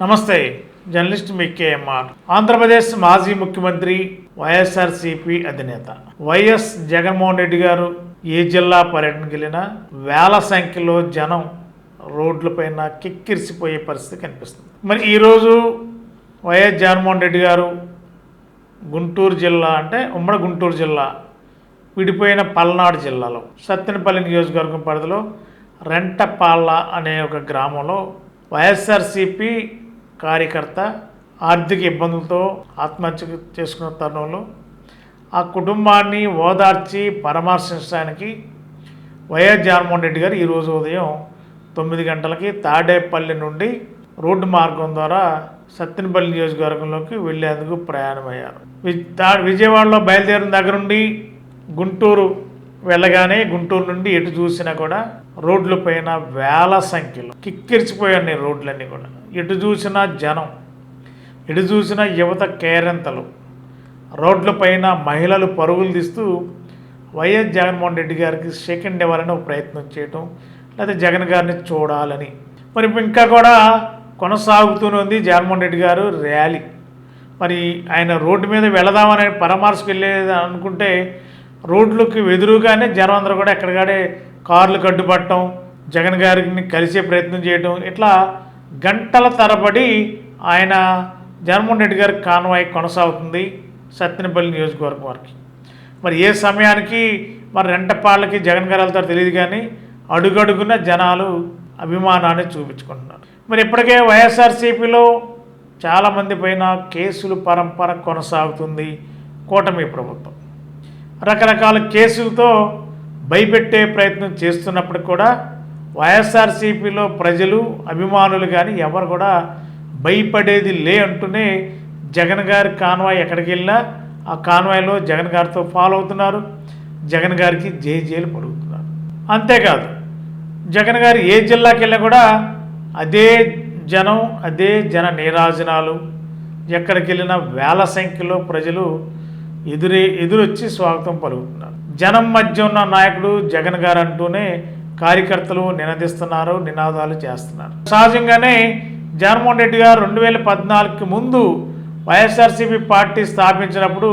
నమస్తే, journalist KMR. Andhra Pradesh మాజీ ముఖ్యమంత్రి వైఎస్ఆర్సీపీ అధినేత వైఎస్ జగన్మోహన్ రెడ్డి గారు ఏ జిల్లా పర్యటనకి వెళ్ళినా వేల సంఖ్యలో జనం రోడ్లపైన కిక్కిరిసిపోయే పరిస్థితి కనిపిస్తుంది. మరి ఈరోజు వైఎస్ జగన్మోహన్ రెడ్డి గారు గుంటూరు జిల్లా, అంటే ఉమ్మడి గుంటూరు జిల్లా విడిపోయిన పల్నాడు జిల్లాలో సత్తెనపల్లి నియోజకవర్గం పరిధిలో రెంటపాళ్ళ అనే ఒక గ్రామంలో వైఎస్ఆర్సీపీ కార్యకర్త ఆర్థిక ఇబ్బందులతో ఆత్మహత్య చేసుకున్న తరుణంలో ఆ కుటుంబాన్ని ఓదార్చి పరామర్శించడానికి వైఎస్ జగన్మోహన్ రెడ్డి గారు ఈరోజు ఉదయం 9 గంటలకి తాడేపల్లి నుండి రోడ్డు మార్గం ద్వారా సత్తెనపల్లి నియోజకవర్గంలోకి వెళ్లేందుకు ప్రయాణమయ్యారు. విజయవాడలో బయలుదేరిన దగ్గర నుండి గుంటూరు వెళ్ళగానే గుంటూరు నుండి ఎటు చూసినా కూడా రోడ్ల పైన వేల సంఖ్యలో కిక్కిరిచిపోయాయి రోడ్లన్నీ కూడా. ఎటు చూసినా జనం, ఎటు చూసినా యువత కేరింతలు, రోడ్ల పైన మహిళలు పరుగులు తీస్తూ వైఎస్ జగన్మోహన్ రెడ్డి గారికి సెకండ్ ఇవ్వాలని ఒక ప్రయత్నం చేయటం, లేదా జగన్ గారిని చూడాలని. మరి ఇంకా కూడా కొనసాగుతూనే ఉంది జగన్మోహన్ రెడ్డి గారు ర్యాలీ. మరి ఆయన రోడ్డు మీద వెళదామని పరామర్శకు వెళ్ళేది అనుకుంటే రోడ్లకు ఎదురుగానే జనం అందరూ కూడా ఎక్కడికాడే కార్లు కడ్డుపట్టడం, జగన్ గారిని కలిసే ప్రయత్నం చేయడం, ఇట్లా గంటల తరబడి ఆయన జగన్మోహన్ రెడ్డి గారి కాన్వాయ్ కొనసాగుతుంది సత్తెనపల్లి నియోజకవర్గం వరకు. మరి ఏ సమయానికి మరి రెంటపాళ్ళకి జగన్ గారు వెళ్తారో తెలియదు, కానీ అడుగడుగున జనాలు అభిమానాన్ని చూపించుకుంటున్నారు. మరి ఇప్పటికే వైఎస్ఆర్సీపీలో చాలామంది పైన కేసులు పరంపర కొనసాగుతుంది కూటమి ప్రభుత్వం. రకరకాల కేసులతో భయపెట్టే ప్రయత్నం చేస్తున్నప్పటికి కూడా వైఎస్ఆర్సీపీలో ప్రజలు, అభిమానులు కానీ ఎవరు కూడా భయపడేది అంటూనే జగన్ గారి కాన్వాయ్ ఎక్కడికి వెళ్ళినా ఆ కాన్వాయ్లో జగన్ గారితో ఫాలో అవుతున్నారు, జగన్ గారికి జైలు పలుకుతున్నారు. అంతేకాదు, జగన్ గారు ఏ జిల్లాకి వెళ్ళినా కూడా అదే జనం, అదే జన నీరాజనాలు. ఎక్కడికి వెళ్ళినా వేల సంఖ్యలో ప్రజలు ఎదురొచ్చి స్వాగతం పలుకుతున్నారు. జనం మధ్య ఉన్న నాయకుడు జగన్ గారు అంటూనే కార్యకర్తలు నినదిస్తున్నారు, నినాదాలు చేస్తున్నారు. సహజంగానే జగన్మోహన్ రెడ్డి గారు 2014కి ముందు వైఎస్ఆర్సీపీ పార్టీ స్థాపించినప్పుడు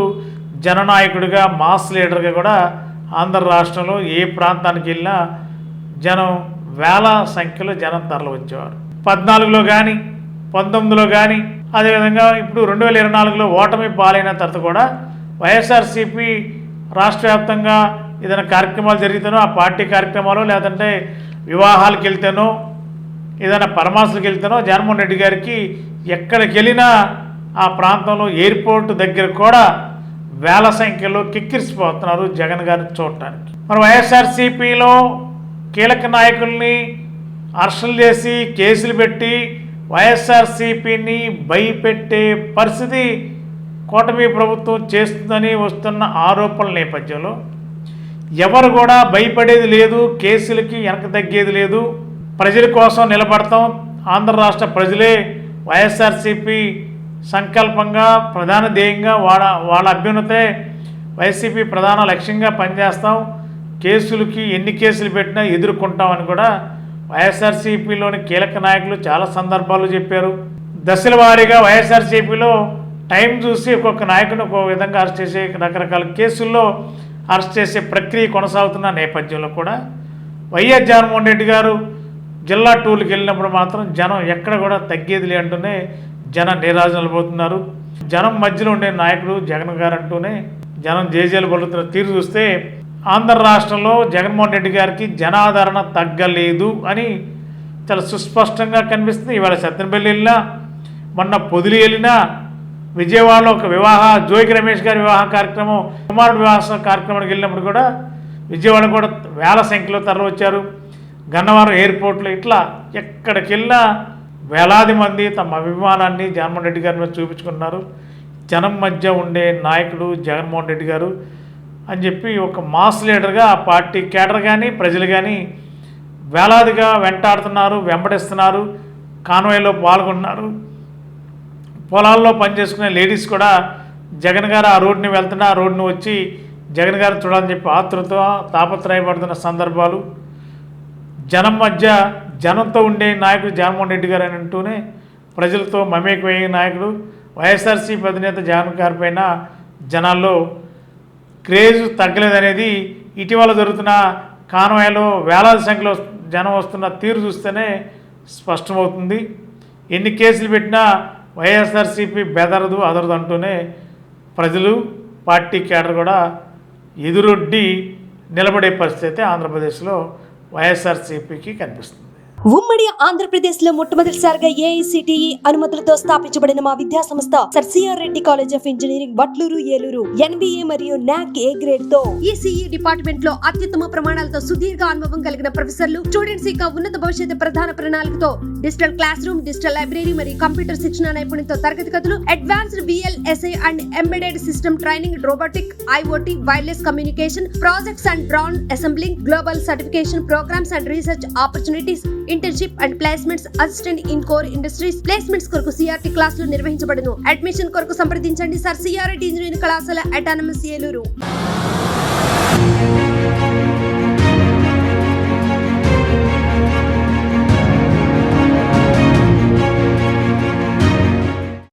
జననాయకుడిగా, మాస్ లీడర్గా కూడా ఆంధ్ర రాష్ట్రంలో ఏ ప్రాంతానికి వెళ్ళినా జనం వేల సంఖ్యలో జనం తరలి వచ్చేవారు. 14లో కానీ 19లో కానీ, అదేవిధంగా ఇప్పుడు 2024లో ఓటమి పాలైన తర్వాత కూడా వైఎస్ఆర్సీపీ రాష్ట్ర వ్యాప్తంగా ఏదైనా కార్యక్రమాలు జరిగితేనో, ఆ పార్టీ కార్యక్రమాలు, లేదంటే వివాహాలకు వెళ్తేనో, ఏదైనా పరామర్శలకు వెళ్తేనో జగన్మోహన్ రెడ్డి గారికి ఎక్కడికి వెళ్ళినా ఆ ప్రాంతంలో ఎయిర్పోర్ట్ దగ్గర కూడా వేల సంఖ్యలో కిక్కిరిసిపోతున్నారు జగన్ గారిని చూడటానికి. మరి వైఎస్ఆర్సీపీలో కీలక నాయకుల్ని అరెస్టులు చేసి కేసులు పెట్టి వైఎస్ఆర్సీపీని భయపెట్టే పరిస్థితి కూటమి ప్రభుత్వం చేస్తుందని వస్తున్న ఆరోపణల నేపథ్యంలో ఎవరు కూడా భయపడేది లేదు, కేసులకి వెనక తగ్గేది లేదు. ప్రజల కోసం నిలబడతాం, ఆంధ్ర రాష్ట్ర ప్రజలే వైఎస్ఆర్సీపీ సంకల్పంగా, ప్రధాన ధ్యేయంగా, వాళ్ళ అభ్యున్నతే వైసీపీ ప్రధాన లక్ష్యంగా పనిచేస్తాం, కేసులకి ఎన్ని కేసులు పెట్టినా ఎదుర్కొంటామని కూడా వైఎస్ఆర్సీపీలోని కీలక నాయకులు చాలా సందర్భాల్లో చెప్పారు. దశల వారీగా వైఎస్ఆర్సీపీలో టైం చూసి ఒక్కొక్క నాయకుని ఒక్కొక్క విధంగా అరెస్ట్ చేసే, రకరకాల కేసుల్లో అరెస్ట్ చేసే ప్రక్రియ కొనసాగుతున్న నేపథ్యంలో కూడా వైఎస్ జగన్మోహన్ రెడ్డి గారు జిల్లా టూర్కి వెళ్ళినప్పుడు మాత్రం జనం ఎక్కడ కూడా తగ్గేది అంటూనే జనం నీరాజనలు పోతున్నారు. జనం మధ్యలో ఉండే నాయకుడు జగన్ గారు అంటూనే జనం జేజేలు పలుకుతున్న తీరు చూస్తే ఆంధ్ర రాష్ట్రంలో జగన్మోహన్ రెడ్డి గారికి జనాదరణ తగ్గలేదు అని చాలా సుస్పష్టంగా కనిపిస్తుంది. ఇవాళ సత్తెనపల్లి వెళ్ళినా, మొన్న పొదిలి వెళ్ళినా, విజయవాడలో ఒక జోయికి రమేష్ గారి వివాహ కార్యక్రమం, కుమారుడు వివాహ కార్యక్రమానికి వెళ్ళినప్పుడు కూడా విజయవాడ కూడా వేల సంఖ్యలో తరలి వచ్చారు. గన్నవరం ఎయిర్పోర్ట్లో ఇట్లా ఎక్కడికి వెళ్ళినా వేలాది మంది తమ అభిమానాన్ని జగన్మోహన్ రెడ్డి గారి మీద చూపించుకున్నారు. జనం మధ్య ఉండే నాయకుడు జగన్మోహన్ రెడ్డి గారు అని చెప్పి ఒక మాస్ లీడర్గా ఆ పార్టీ కేడర్ కానీ, ప్రజలు కానీ వేలాదిగా వెంటాడుతున్నారు, వెంబడిస్తున్నారు, కాన్వాయ్లో పాల్గొన్నారు. పొలాల్లో పనిచేసుకునే లేడీస్ కూడా జగన్ గారు ఆ రోడ్డుని వెళ్తున్నా, ఆ రోడ్డుని వచ్చి జగన్ గారిని చూడాలని చెప్పి ఆతృత తాపత్రయపడుతున్న సందర్భాలు, జనం మధ్య జనంతో ఉండే నాయకుడు జగన్మోహన్ రెడ్డి గారు అని అంటూనే ప్రజలతో మమేకమయ్యే నాయకుడు. వైఎస్ఆర్సీపీ అధినేత జగన్ గారి పైన జనాల్లో క్రేజ్ తగ్గలేదనేది ఇటీవల జరుగుతున్న కాన్వాయ్లో వేలాది సంఖ్యలో జనం వస్తున్న తీరు చూస్తేనే స్పష్టమవుతుంది. ఎన్ని కేసులు పెట్టినా వైఎస్ఆర్సీపీ బెదరదు అదరదు అంటూనే ప్రజలు పార్టీ కేడర్ కూడా ఎదురొడ్డి నిలబడే పరిస్థితి ఆంధ్రప్రదేశ్లో వైఎస్ఆర్సీపీకి కనిపిస్తుంది. ఉమ్మడి ఆంధ్రప్రదేశ్ లో మొట్టమొదటిసారిగా ఏఐసిటిఈ అనుమతులతో స్థాపించబడిన మా విద్యా సంస్థ sir C R Reddy college of engineering Vatluru Eluru NBA మరియు నాక్ ఏ గ్రేడ్ తో ఈసీఈ డిపార్ట్మెంట్ లో అత్యుత్తమ ప్రమాణాలతో సుదీర్ఘ అనుభవం కలిగిన ప్రొఫెసర్లు, స్టూడెంట్స్ యొక్క ఉన్నత భవిష్యత్తు ప్రధాన ప్రణాళికతో digital classroom, digital library మరియు కంప్యూటర్ శిక్షణ నైపుణ్యంతో తరగతి గదులు, advanced VLSI and embedded system training, robotic, IoT, wireless communication, projects and drone assembling, global certification programmes and research opportunities, internship and placements, assistant in core industries placements కొరకు CRT క్లాసులు నిర్వహించబడును. Admission కొరకు సంప్రదించండి sir C R Reddy engineering కళాశాల autonomous Eluru.